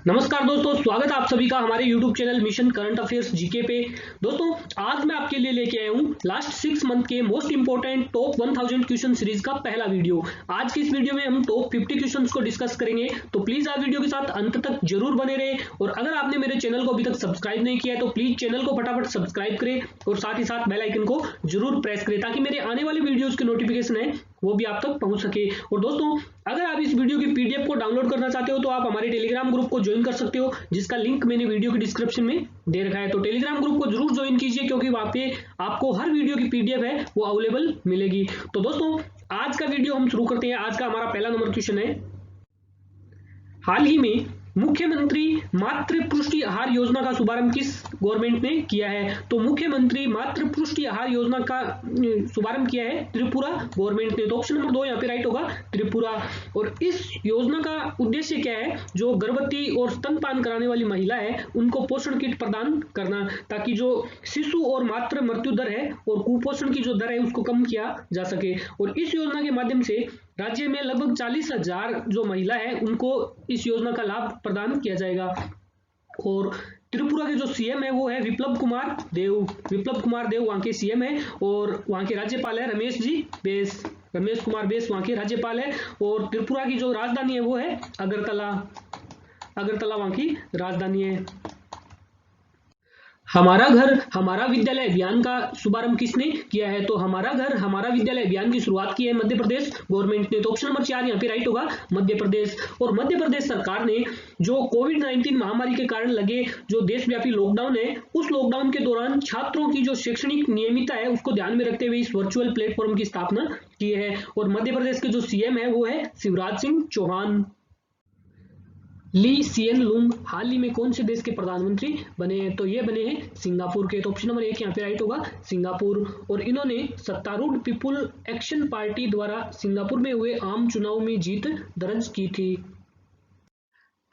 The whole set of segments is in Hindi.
नमस्कार दोस्तों, स्वागत है आप सभी का हमारे YouTube channel mission current affairs GK पे। दोस्तों, आज मैं आपके लिए लेके आया हूँ लास्ट 6 मंथ के most important top 1000 question series का पहला वीडियो। आज की इस वीडियो में हम टॉप 50 क्वेश्चंस को डिस्कस करेंगे, तो प्लीज आप वीडियो के साथ अंत तक जरूर बने रहे। और अगर आपने मेरे चैनल को अभी तक सब्सक्राइब नहीं किया है तो प्लीज चैनल को फटाफट सब्सक्राइब करें और साथ ही साथ बेल आइकन को जरूर प्रेस करें ताकि मेरे आने वाले वीडियोज की नोटिफिकेशन है वो भी आप तक पहुंच सके। और दोस्तों, अगर आप इस वीडियो की पीडीएफ को डाउनलोड करना चाहते हो तो आप हमारे टेलीग्राम ग्रुप को ज्वाइन कर सकते हो, जिसका लिंक मैंने वीडियो के डिस्क्रिप्शन में दे रखा है। तो टेलीग्राम ग्रुप को जरूर ज्वाइन कीजिए क्योंकि वहां पे आपको हर वीडियो की पीडीएफ है वो अवेलेबल मिलेगी। तो दोस्तों, आज का वीडियो हम शुरू करते हैं। आज का हमारा पहला नंबर क्वेश्चन है, हाल ही में मुख्यमंत्री मातृ पुष्टि आहार योजना का शुभारंभ किस गवर्नमेंट ने किया है? तो मुख्यमंत्री मातृ पुष्टि आहार योजना का शुभारंभ किया है त्रिपुरा गवर्नमेंट ने। तो ऑप्शन नंबर 2 यहाँ पे राइट होगा, त्रिपुरा। और इस योजना का उद्देश्य क्या है? जो गर्भवती और स्तनपान कराने वाली महिला है उनको पोषण किट प्रदान करना, ताकि जो शिशु और मातृ मृत्यु दर है और कुपोषण की जो दर है उसको कम किया जा सके। और इस योजना के माध्यम से राज्य में लगभग 40,000 जो महिला है उनको इस योजना का लाभ प्रदान किया जाएगा। और त्रिपुरा के जो सीएम है वो है विप्लव कुमार देव वहां के सीएम है। और वहां के राज्यपाल है रमेश कुमार बैस वहां के राज्यपाल है। और त्रिपुरा की जो राजधानी है वो है अगरतला वहां की राजधानी है। हमारा घर हमारा विद्यालय अभियान का शुभारंभ किसने किया है? तो हमारा घर हमारा विद्यालय अभियान की शुरुआत की है मध्य प्रदेश गवर्नमेंट ने। तो ऑप्शन नंबर 4 यहाँ पे राइट होगा, मध्य प्रदेश। और मध्य प्रदेश सरकार ने जो कोविड-19 महामारी के कारण लगे जो देशव्यापी लॉकडाउन है, उस लॉकडाउन के दौरान छात्रों की जो शैक्षणिक नियमितता है उसको ध्यान में रखते हुए इस वर्चुअल प्लेटफॉर्म की स्थापना की है। और मध्य प्रदेश के जो सीएम है वो है शिवराज सिंह चौहान। ली सिएन लुंग हाल ही में कौन से देश के प्रधानमंत्री बने हैं? तो ये बने हैं सिंगापुर के। तो ऑप्शन नंबर 1 यहाँ पे राइट होगा, सिंगापुर। और इन्होंने सत्तारूढ़ पीपुल एक्शन पार्टी द्वारा सिंगापुर में हुए आम चुनाव में जीत दर्ज की थी।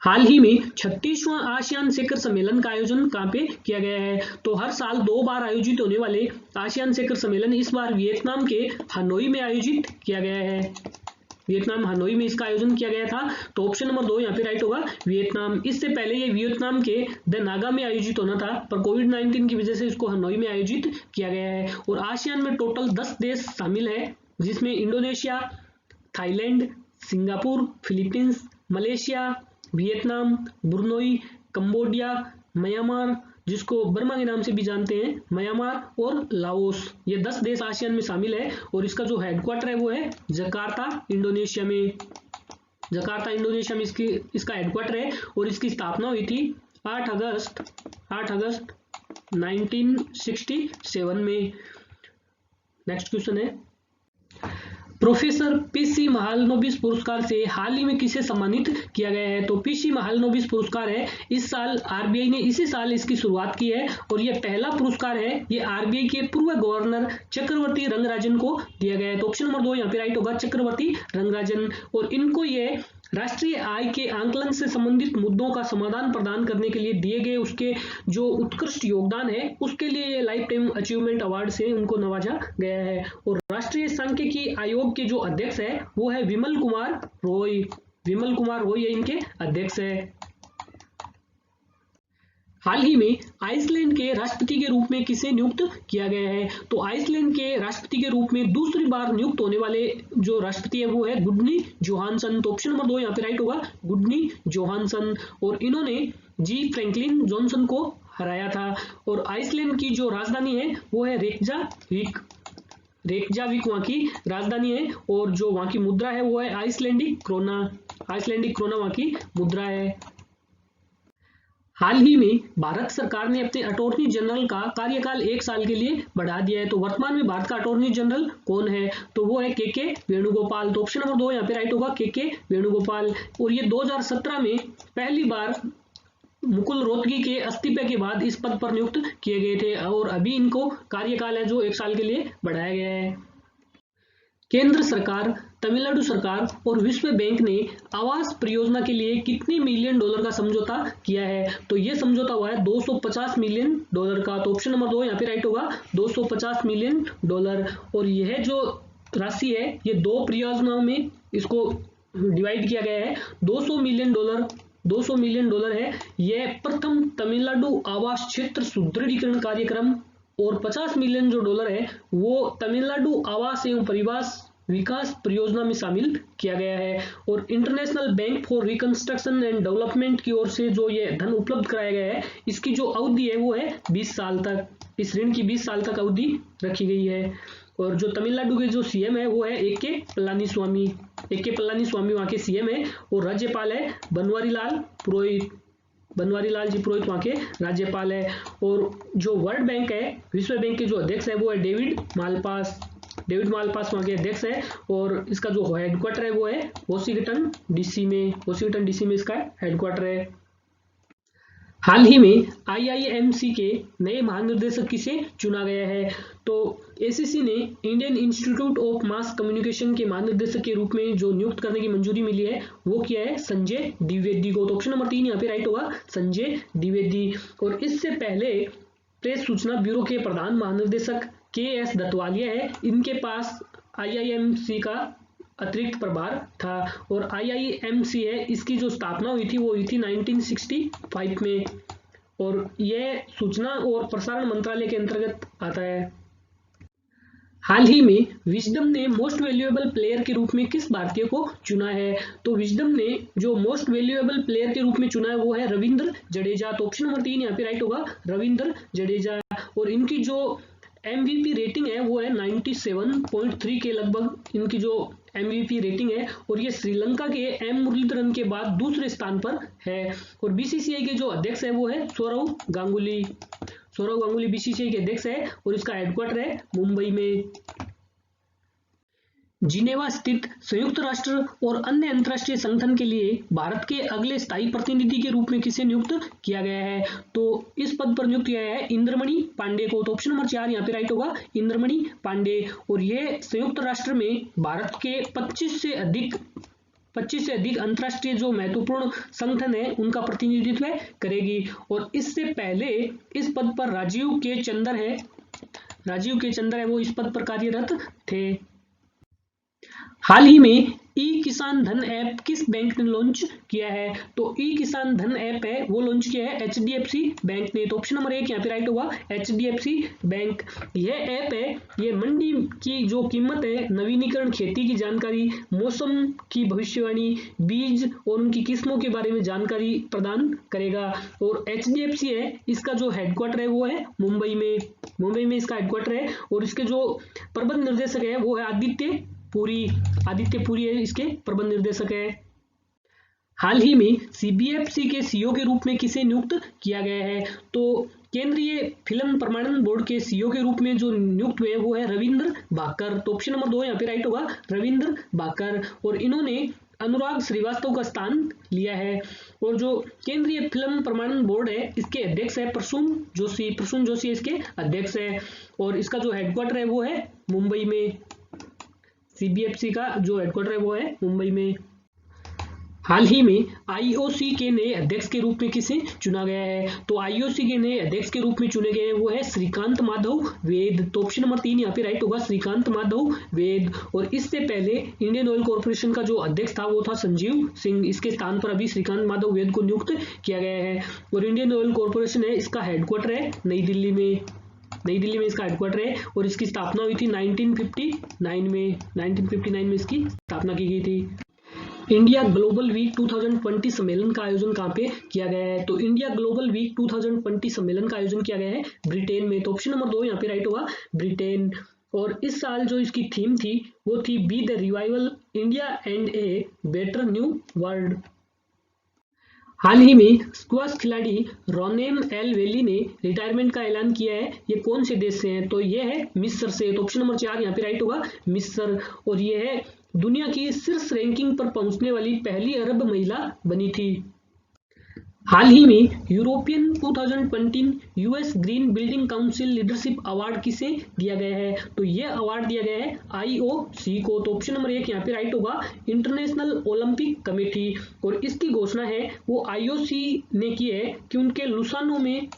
हाल ही में 36वां आसियान शिखर सम्मेलन का आयोजन कहाँ पे किया गया है? तो हर साल 2 बार आयोजित होने वाले आसियान शिखर सम्मेलन इस बार वियतनाम के हनोई में आयोजित किया गया है। वियतनाम हनोई में इसका आयोजन किया गया था। तो ऑप्शन नंबर 2 यहाँ पे राइट होगा, वियतनाम। इससे पहले ये वियतनाम के द नागा में आयोजित होना था, पर कोविड-19 की वजह से इसको हनोई में आयोजित किया गया है। और आसियान में टोटल 10 देश शामिल है, जिसमें Indonesia, Thailand, Singapore, Philippines, Malaysia, Vietnam, Brunei, Cambodia, Myanmar जिसको बर्मा के नाम से भी जानते हैं, म्यांमार और लाओस, ये 10 देश आसियान में शामिल है। और इसका जो हेडक्वार्टर है वो है जकार्ता इंडोनेशिया में। इसका हेडक्वार्टर है। और इसकी स्थापना हुई थी 8 अगस्त 1967 में। नेक्स्ट क्वेश्चन है, प्रोफेसर पीसी महालनोबिस पुरस्कार से हाल ही में किसे सम्मानित किया गया है? तो पीसी महालनोबिस पुरस्कार है, इस साल आरबीआई ने इसी साल इसकी शुरुआत की है। और यह पहला पुरस्कार है, ये आरबीआई के पूर्व गवर्नर चक्रवर्ती रंगराजन को दिया गया है। तो ऑप्शन नंबर 2 यहाँ पे राइट होगा, चक्रवर्ती रंगराजन। और इनको ये राष्ट्रीय आय के आंकलन से संबंधित मुद्दों का समाधान प्रदान करने के लिए दिए गए उसके जो उत्कृष्ट योगदान है उसके लिए ये लाइफ टाइम अचीवमेंट अवार्ड से उनको नवाजा गया है। और राष्ट्रीय सांख्यिकी आयोग के जो अध्यक्ष है वो है विमल कुमार रॉय ये इनके अध्यक्ष है। हाल ही में आइसलैंड के राष्ट्रपति के रूप में किसे नियुक्त किया गया है? तो आइसलैंड के राष्ट्रपति के रूप में दूसरी बार नियुक्त होने वाले जो राष्ट्रपति है वो है गुडनी जोहानसन। तो ऑप्शन नंबर 2 यहाँ पे राइट होगा, गुडनी जोहानसन। और इन्होंने जी फ्रैंकलिन जॉनसन को हराया था। और आइसलैंड की जो राजधानी है वो है रेकजाविक वहाँ की राजधानी है। और जो वहाँ की मुद्रा है वो है आइसलैंडिक क्रोना वहाँ की मुद्रा है। हाल ही में भारत सरकार ने अपने अटॉर्नी जनरल का कार्यकाल 1 साल के लिए बढ़ा दिया है। तो वर्तमान में भारत का अटॉर्नी जनरल कौन है? तो वो है के वेणुगोपाल। तो ऑप्शन नंबर 2 यहाँ पे राइट होगा, के वेणुगोपाल। और ये 2017 में पहली बार मुकुल रोहतगी के इस्तीफे के बाद इस पद पर नियुक्त किए गए थे। और अभी इनको कार्यकाल है जो 1 साल के लिए बढ़ाया गया है। केंद्र सरकार, तमिलनाडु सरकार और विश्व बैंक ने आवास परियोजना के लिए कितने मिलियन डॉलर का समझौता किया है? तो ये समझौता हुआ है 250 मिलियन डॉलर का। तो ऑप्शन नंबर 2 यहाँ पे राइट होगा, 250 मिलियन डॉलर। और यह जो राशि है ये 2 परियोजनाओं में इसको डिवाइड किया गया है। 200 मिलियन डॉलर $200 मिलियन है। यह प्रथम तमिलनाडु आवास क्षेत्र सुदृढ़ीकरण कार्यक्रम और $50 मिलियन है वो तमिलनाडु आवास एवं परिवास विकास परियोजना में शामिल किया गया है। और international bank for reconstruction and development की ओर से जो ये धन उपलब्ध कराया गया है, इसकी जो अवधि है वो है 20 साल तक। इस ऋण की 20 साल तक अवधि रखी गई है। और जो तमिलनाडु के जो सीएम है वो है ए के पलानीस्वामी वहाँ के सीएम है। और राज्यपाल है बनवारीलाल जी पुरोहित वहाँ के राज्यपाल है। और जो वर्ल्ड बैंक है, विश्व बैंक के जो अध्यक्ष है वो है डेविड मालपास वहाँ के अध्यक्ष है। और इसका जो हेडक्वार्टर है वो है वॉशिंगटन डीसी में इसका हेडक्वार्टर है। हाल ही में आईआईएमसी के नए महानिदेशक किसे चुना गया है? तो एसीसी ने Indian institute of mass communication के महानिदेशक के रूप में जो नियुक्त करने की मंजूरी मिली है वो क्या है? संजय द्विवेदी को। तो ऑप्शन नंबर 3 यहाँ पे राइट होगा, संजय द्विवेदी। और इससे पहले प्रेस सूचना ब्यूरो के प्रधान महानिदेशक के.एस. दत्वालिया है, इनके पास आईआईएमसी का अतिरिक्त प्रभार था। और आईआईएमसी है, इसकी जो स्थापना हुई थी वो हुई थी 1965 में। और यह सूचना और प्रसारण मंत्रालय के अंतर्गत आता है। हाल ही में विजडम ने मोस्ट वैल्यूएबल प्लेयर के रूप में किस भारतीय को चुना है? तो विजडम ने जो मोस्ट वैल्यूएबल प्लेयर के रूप में चुना है वो है रविंद्र जडेजा। तो ऑप्शन नंबर 3 यहाँ पे राइट होगा, रविंद्र जडेजा। और इनकी जो MVP रेटिंग है वो है 97.3 के लगभग इनकी जो MVP रेटिंग है। और ये श्रीलंका के एम मुरलीधरन के बाद दूसरे स्थान पर है। और BCCI के जो अध्यक्ष है वो है सौरव गांगुली BCCI के अध्यक्ष है। और इसका हेडक्वार्टर है मुंबई में। जिनेवा स्थित संयुक्त राष्ट्र और अन्य अंतर्राष्ट्रीय संगठन के लिए भारत के अगले स्थायी प्रतिनिधि के रूप में किसे नियुक्त किया गया है? तो इस पद पर नियुक्त किया गया है इंद्रमणि पांडे को। तो ऑप्शन नंबर 4 यहाँ पे राइट होगा, इंद्रमणि पांडे। और ये संयुक्त राष्ट्र में भारत के 25 से अधिक अंतर्राष्ट्रीय जो महत्वपूर्ण संगठन है उनका प्रतिनिधित्व करेगी। और इससे पहले इस पद पर राजीव के चंदर है वो इस पद पर कार्यरत थे। हाल ही में ई किसान धन ऐप किस बैंक ने लॉन्च किया है? तो ई किसान धन ऐप है वो लॉन्च किया है HDFC बैंक ने। तो ऑप्शन नंबर 1 यहाँ पे राइट होगा, HDFC बैंक। यह ऐप है, ये मंडी की जो कीमत है, नवीनीकरण खेती की जानकारी, मौसम की भविष्यवाणी, बीज और उनकी किस्मों के बारे में जानकारी प्रदान करेगा। और HDFC है, इसका जो हेडक्वार्टर है वो है मुंबई में इसका हेडक्वार्टर है। और इसके जो प्रबंध निर्देशक है वो है आदित्य पुरी है, इसके प्रबंध निर्देशक है। हाल ही में CBFC के CEO के रूप में किसे नियुक्त किया गया है? तो केंद्रीय फिल्म प्रमाणन बोर्ड के CEO के रूप में जो नियुक्त हुए वो है रविंद्र भाकर। तो ऑप्शन नंबर 2 यहाँ पे राइट होगा, रविंद्र भाकर। और इन्होंने अनुराग श्रीवास्तव का स्थान लिया है। और जो केंद्रीय फिल्म प्रमाणन बोर्ड है इसके अध्यक्ष है प्रसून जोशी इसके अध्यक्ष है। और इसका जो हेडक्वार्टर है वो है मुंबई में। CBFC का जो हेडक्वार्टर है वो है मुंबई में। हाल ही में IOC के नए अध्यक्ष के रूप में किसे चुना गया है? तो IOC के नए अध्यक्ष के रूप में चुने गए वो है श्रीकांत माधव वेद। तो ऑप्शन नंबर 3 यहाँ पे राइट होगा, श्रीकांत माधव वेद। और इससे पहले इंडियन ऑयल कॉर्पोरेशन का जो अध्यक्ष था वो था संजीव सिंह। इसके स्थान पर अभी श्रीकांत माधव वेद को नियुक्त किया गया है। और इंडियन ऑयल कॉर्पोरेशन है, इसका हेडक्वार्टर है नई दिल्ली में इसका हेडक्वार्टर है। और इसकी स्थापना हुई थी 1959 में इसकी स्थापना की गई थी। इंडिया ग्लोबल वीक 2020 सम्मेलन का आयोजन कहाँ पे किया गया है? तो इंडिया ग्लोबल वीक 2020 सम्मेलन का आयोजन किया गया है ब्रिटेन में। तो ऑप्शन नंबर 2 यहाँ पे राइट होगा, ब्रिटेन। और इस साल जो इसकी थीम थी वो थी be the revival India and a better new world. हाल ही में स्क्वैश खिलाड़ी रोनेम एल वेली ने रिटायरमेंट का ऐलान किया है। ये कौन से देश से हैं? तो ये है मिस्र से। तो ऑप्शन नंबर 4 यहाँ पे राइट होगा, मिस्र। और ये है दुनिया की शीर्ष रैंकिंग पर पहुंचने वाली पहली अरब महिला बनी थी। हाल ही में European 2020 US green building council leadership award किसे दिया गया है? तो यह अवार्ड दिया गया है IOC को। तो ऑप्शन नंबर 1 यहाँ पे राइट होगा, इंटरनेशनल ओलंपिक कमेटी। और इसकी घोषणा है वो IOC ने की है कि उनके लुसानो में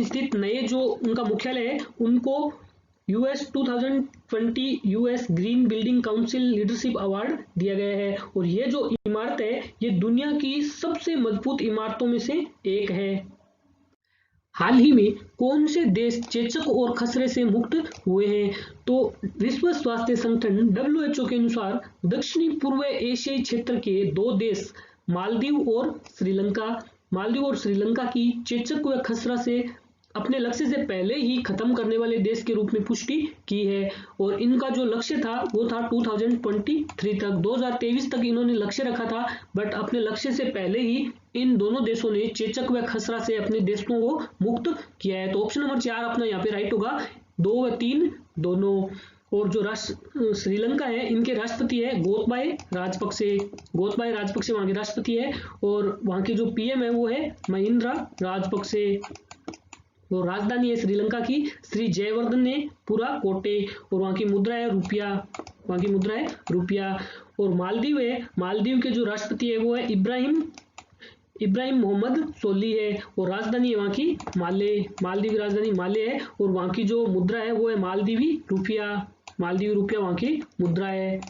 स्थित नए जो उनका मुख्यालय है उनको US 2020 US green building council leadership award दिया गया है। और ये जो इमारत है ये दुनिया की सबसे मजबूत इमारतों में से एक है। हाल ही में कौन से देश चेचक और खसरे से मुक्त हुए हैं? तो विश्व स्वास्थ्य संगठन WHO के अनुसार दक्षिणी पूर्व एशियाई क्षेत्र के 2 देश मालदीव और श्रीलंका की चेचक व खसरा से अपने लक्ष्य से पहले ही खत्म करने वाले देश के रूप में पुष्टि की है। और इनका जो लक्ष्य था वो था 2023 तक, 2023 तक इन्होंने लक्ष्य रखा था, बट अपने लक्ष्य से पहले ही इन दोनों देशों ने चेचक व खसरा से अपने देशों को मुक्त किया है। तो ऑप्शन नंबर 4 अपना यहाँ पे राइट होगा, 2 व 3 दोनों। और जो श्रीलंका है इनके राष्ट्रपति है गोतबाय राजपक्षे वहाँ के राष्ट्रपति है। और वहाँ के जो PM है वो है महिंद्रा राजपक्षे। और राजधानी है श्रीलंका की श्री जयवर्धनेपुरा कोटे। और वहाँ की मुद्रा है रुपया। और मालदीव के जो राष्ट्रपति है वो है इब्राहिम मोहम्मद सोली है। और राजधानी है वहाँ की मालदीव की राजधानी माले है। और वहाँ की जो मुद्रा है वो है मालदीवी रुपया वहाँ की मुद्रा है।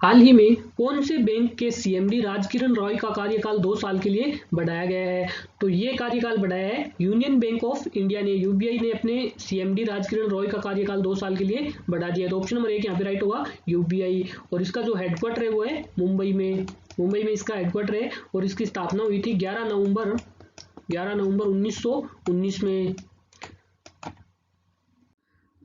हाल ही में कौन से बैंक के CMD राजकिरण रॉय का कार्यकाल 2 साल के लिए बढ़ाया गया है? तो ये कार्यकाल बढ़ाया है यूनियन बैंक ऑफ इंडिया ने, UBI ने अपने CMD राजकिरण रॉय का कार्यकाल 2 साल के लिए बढ़ा दिया। तो ऑप्शन नंबर 1 यहाँ पे राइट होगा UBI। और इसका जो हेडक्वार्टर है वो है मुंबई में इसका हेडक्वार्टर है। और इसकी स्थापना हुई थी 11 नवंबर 1919 में।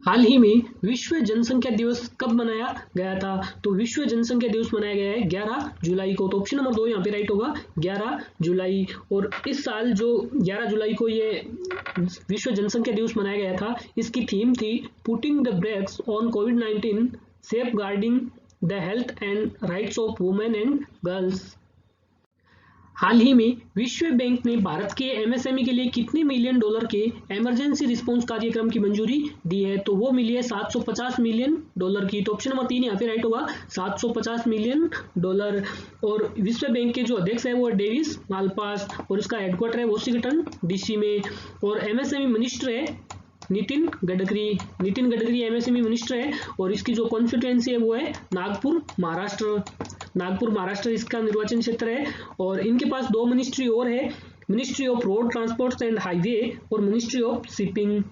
हाल ही में विश्व जनसंख्या दिवस कब मनाया गया था? तो विश्व जनसंख्या दिवस मनाया गया है 11 जुलाई को। तो ऑप्शन नंबर 2 यहाँ पे राइट होगा 11 जुलाई। और इस साल जो 11 जुलाई को ये विश्व जनसंख्या दिवस मनाया गया था, इसकी थीम थी putting the brakes on COVID-19 safeguarding the health and rights of women and girls. हाल ही में विश्व बैंक ने भारत के MSME के लिए कितने मिलियन डॉलर के इमरजेंसी रिस्पांस कार्यक्रम की मंजूरी दी है? तो वो मिली है 750 मिलियन डॉलर की। तो ऑप्शन नंबर 3 यहाँ पे राइट होगा 750 मिलियन डॉलर। और विश्व बैंक के जो अध्यक्ष है वो डेविस मालपास। और इसका हेडक्वार्टर है वॉशिंगटन DC में। और MSME मिनिस्टर है नितिन गडकरी MSME मिनिस्टर है। और इसकी जो कॉन्स्टिट्यूएंसी है वो है नागपुर महाराष्ट्र इसका निर्वाचन क्षेत्र है। और इनके पास 2 मिनिस्ट्री और है, ministry of road transport and highway और मिनिस्ट्री ऑफ शिपिंग।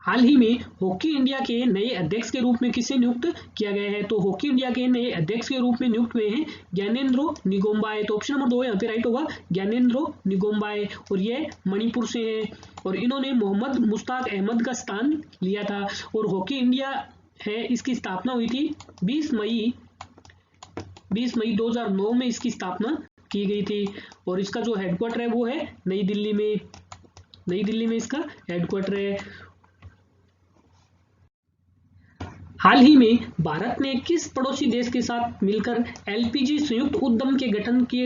हाल ही में हॉकी इंडिया के नए अध्यक्ष के रूप में किसे नियुक्त किया गया है? तो हॉकी इंडिया के नए अध्यक्ष के रूप में नियुक्त हुए हैं ज्ञानेंद्रो निगोम्बाय। तो ऑप्शन नंबर 2 यहाँ पे राइट होगा ज्ञानेंद्रो निगोम्बाय। और ये मणिपुर से हैं। और इन्होंने मोहम्मद मुश्ताक अहमद का स्थान लिया था। और हॉकी इंडिया है इसकी स्थापना हुई थी 20 मई 2009 में इसकी स्थापना की गई थी। और इसका जो हेडक्वार्टर है वो है नई दिल्ली में इसका हेडक्वार्टर है। हाल ही में भारत ने किस पड़ोसी देश के साथ मिलकर LPG संयुक्त उद्यम के गठन के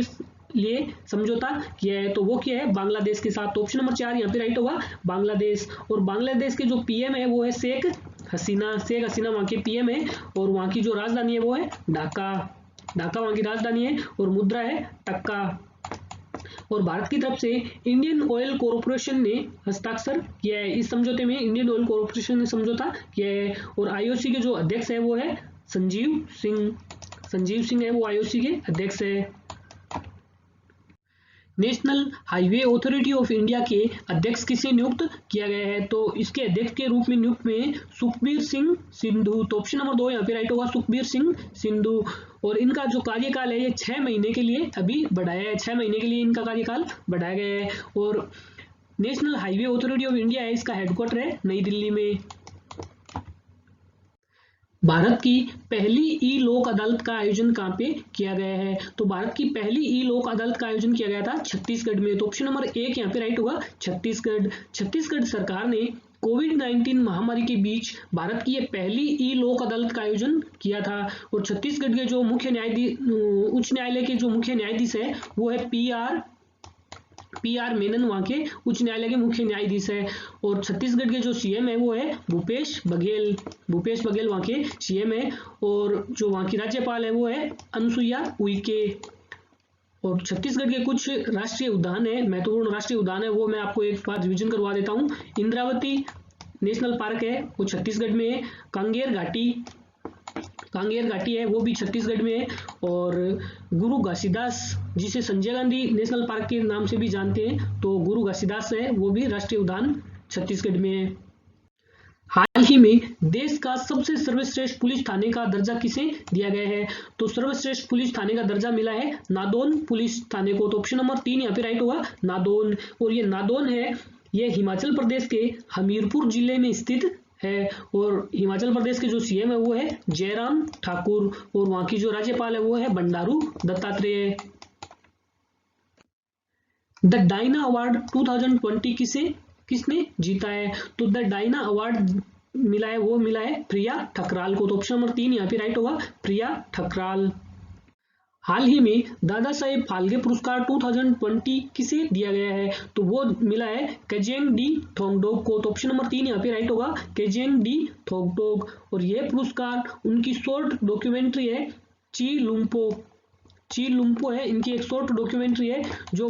लिए समझौता किया है? तो वो क्या है बांग्लादेश के साथ। तो ऑप्शन नंबर 4 यहाँ पे राइट होगा बांग्लादेश। और बांग्लादेश के जो PM है वो है शेख हसीना वहाँ के PM है। और वहाँ की जो राजधानी है वो है ढाका वहाँ की राजधानी है। और मुद्रा है टक्का। और भारत की तरफ से इंडियन ऑयल कॉर्पोरेशन ने हस्ताक्षर किया है इस समझौते में। इंडियन ऑयल कॉर्पोरेशन ने समझौता किया है। और IOC के जो अध्यक्ष है वो है संजीव सिंह है वो IOC के अध्यक्ष है। National highway authority of India के अध्यक्ष किसे नियुक्त किया गया है? तो इसके अध्यक्ष के रूप में नियुक्त में सुखबीर सिंह सिंधु। तो ऑप्शन नंबर 2 यहाँ पे राइट होगा सुखबीर सिंह सिंधु। और इनका जो कार्यकाल है ये 6 महीने के लिए अभी बढ़ाया है, 6 महीने के लिए इनका कार्यकाल बढ़ाया गया है। और national highway authority of India है इसका हेडक्वार्टर है नई दिल्ली में। भारत की पहली ई लोक अदालत का आयोजन कहाँ पे किया गया है? तो भारत की पहली ई लोक अदालत का आयोजन किया गया था छत्तीसगढ़ में। तो ऑप्शन नंबर 1 यहाँ पे राइट होगा छत्तीसगढ़ सरकार ने COVID-19 महामारी के बीच भारत की ये पहली ई लोक अदालत का आयोजन किया था। और छत्तीसगढ़ के जो उच्च न्यायालय के जो मुख्य न्यायाधीश है वो है PR मेनन वहाँ के उच्च न्यायालय के मुख्य न्यायाधीश है। और छत्तीसगढ़ के जो CM है वो है भूपेश बघेल वहाँ के CM है। और जो वहाँ की राज्यपाल है वो है अनुसुईया उइके। और छत्तीसगढ़ के कुछ राष्ट्रीय उद्यान है, महत्वपूर्ण राष्ट्रीय उद्यान है, वो मैं आपको एक बार रिविजन करवा देता हूँ। इंद्रावती नेशनल पार्क है, वो छत्तीसगढ़ में है। कांगेर घाटी है, वो भी छत्तीसगढ़ में है। और गुरु घासीदास, जिसे संजय गांधी नेशनल पार्क के नाम से भी जानते हैं, तो गुरु घासीदास है, वो भी राष्ट्रीय उद्यान छत्तीसगढ़ में है। हाल ही में देश का सबसे सर्वश्रेष्ठ पुलिस थाने का दर्जा किसे दिया गया है? तो सर्वश्रेष्ठ पुलिस थाने का दर्जा मिला है नादौन पुलिस थाने को। तो ऑप्शन नंबर 3 यहाँ पे राइट होगा, नादौन। और ये नादौन है, ये हिमाचल प्रदेश के हमीरपुर जिले में स्थित है। और हिमाचल प्रदेश के जो सीएम है वो है जयराम ठाकुर, और वहां की जो राज्यपाल है वो है Bandaru Dattatreya. The Diana award 2020 किसने जीता है? तो द डायना अवार्ड मिला है, वो मिला है प्रिया ठकराल को। तो ऑप्शन नंबर 3 यहाँ पे राइट होगा, प्रिया ठकराल। हाल ही में दादा साहेब फाल्के पुरस्कार 2020 किसे दिया गया है? तो वो मिला है केजेंग डी थोंगडोक को। तो ऑप्शन नंबर 3 यहाँ पे राइट होगा, केजेंग डी थोंगडोक। और यह पुरस्कार उनकी शॉर्ट डॉक्यूमेंट्री है ची लुम्पो है, इनकी एक शॉर्ट डॉक्यूमेंट्री है जो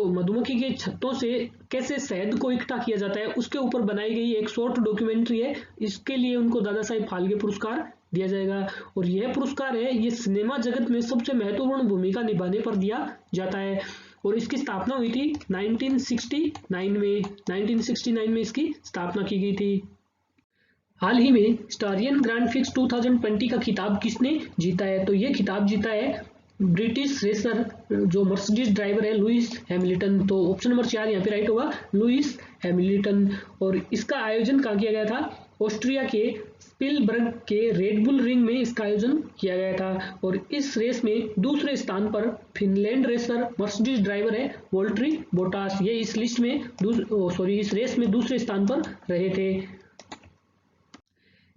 मधुमक्खी के छत्तों से कैसे शहद को इकट्ठा किया जाता है उसके ऊपर बनाई गई एक शॉर्ट डॉक्यूमेंट्री है। इसके लिए उनको दादा साहेब फाल्के पुरस्कार दिया जाएगा। और यह पुरस्कार है, ये सिनेमा जगत में सबसे महत्वपूर्ण भूमिका निभाने पर दिया जाता है। और इसकी स्थापना हुई थी 1969 में इसकी स्थापना की गई थी। हाल ही में स्टारियन ग्रैंड फिक्स 2020 का खिताब किसने जीता है? तो ये खिताब जीता है ब्रिटिश रेसर जो मर्सिडीज ड्राइवर है लुइस हैमिल्टन। तो ऑप्शन नंबर 4 यहाँ पे राइट होगा, लुइस हैमिल्टन। और इसका आयोजन कहाँ किया गया था? ऑस्ट्रिया के स्पिलबर्ग के रेडबुल रिंग में इसका आयोजन किया गया था। और इस रेस में दूसरे स्थान पर फिनलैंड रेसर मर्सिडीज ड्राइवर है वोल्टरी बोटास, ये इस रेस में दूसरे स्थान पर रहे थे।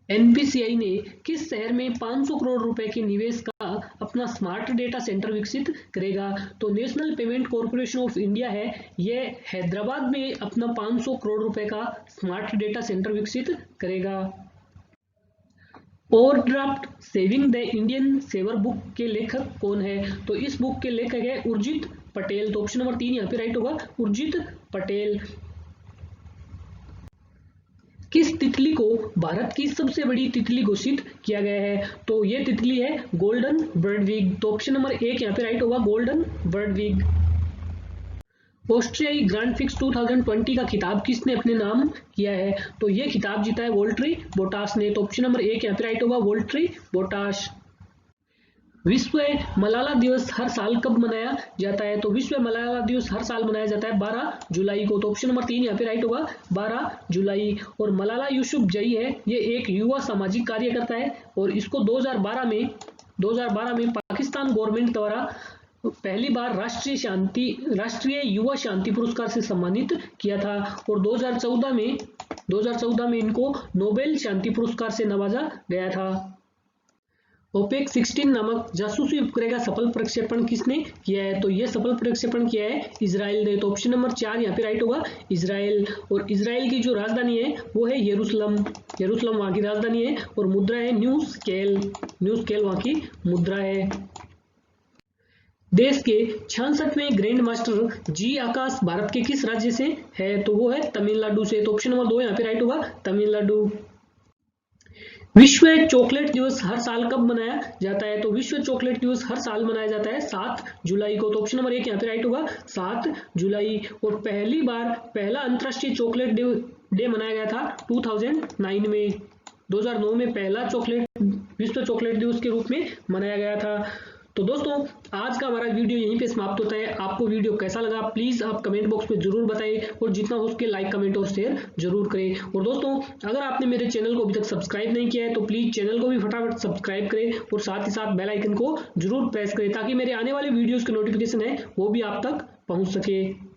एनपीसीआई ने किस शहर में 500 करोड़ रुपए के निवेश का अपना स्मार्ट डेटा सेंटर विकसित करेगा? तो national payment corporation of India है, यह हैदराबाद में अपना 500 करोड़ रुपए का स्मार्ट डेटा सेंटर विकसित करेगा। Overdraft saving the Indian saver book के लेखक कौन है? तो इस बुक के लेखक है उर्जित पटेल। तो ऑप्शन नंबर 3 यहाँ पे राइट होगा, उर्जित पटेल। किस तितली को भारत की सबसे बड़ी तितली घोषित किया गया है? तो ये तितली है गोल्डन बर्डविग। तो ऑप्शन नंबर 1 यहाँ पे राइट होगा, गोल्डन बर्डविग। ऑस्ट्रियाई ग्रैंड फिक्स 2020 का खिताब किसने अपने नाम किया है? तो ये खिताब जीता है वोल्टरी बोटास ने। तो ऑप्शन नंबर 1 यहाँ पे राइट होगा, वोल्टरी बोटास। विश्व मलाला दिवस हर साल कब मनाया जाता है? तो विश्व मलाला दिवस हर साल मनाया जाता है 12 जुलाई को। तो ऑप्शन नंबर 3 यहाँ पे राइट होगा, 12 जुलाई। और मलाला यूसुफजई है, ये एक युवा सामाजिक कार्यकर्ता है और इसको 2012 में पाकिस्तान गवर्नमेंट द्वारा पहली बार राष्ट्रीय युवा शांति पुरस्कार से सम्मानित किया था। और 2014 में इनको नोबेल शांति पुरस्कार से नवाजा गया था। ओपेक 16 नामक जासूसी उपग्रह का सफल प्रक्षेपण किसने किया है? तो यह सफल प्रक्षेपण किया है इजराइल ने। तो ऑप्शन नंबर 4 यहाँ पे राइट होगा, इजराइल। और इजराइल की जो राजधानी है वो है यरूशलेम वहाँ की राजधानी है। और मुद्रा है न्यू स्केल वहाँ की मुद्रा है। देश के 66वें ग्रैंड मास्टर जी आकाश भारत के किस राज्य से है? तो वो है तमिलनाडु से। तो ऑप्शन नंबर 2 यहाँ पे राइट होगा, तमिलनाडु। विश्व चॉकलेट दिवस हर साल कब मनाया जाता है? तो विश्व चॉकलेट दिवस हर साल मनाया जाता है 7 जुलाई को। तो ऑप्शन नंबर 1 यहाँ पे राइट होगा, 7 जुलाई। और पहला अंतर्राष्ट्रीय चॉकलेट डे मनाया गया था 2009 में। 2009 में पहला विश्व चॉकलेट दिवस के रूप में मनाया गया था। तो दोस्तों आज का हमारा वीडियो यहीं पे समाप्त होता है। आपको वीडियो कैसा लगा प्लीज आप कमेंट बॉक्स में जरूर बताएं और जितना हो सके लाइक कमेंट और शेयर जरूर करें। और दोस्तों अगर आपने मेरे चैनल को अभी तक सब्सक्राइब नहीं किया है तो प्लीज चैनल को भी फटाफट सब्सक्राइब करें और साथ ही साथ बेल आइकन को जरूर प्रेस करें ताकि मेरे आने वाले वीडियोस के नोटिफिकेशन है वो भी आप तक पहुंच सके।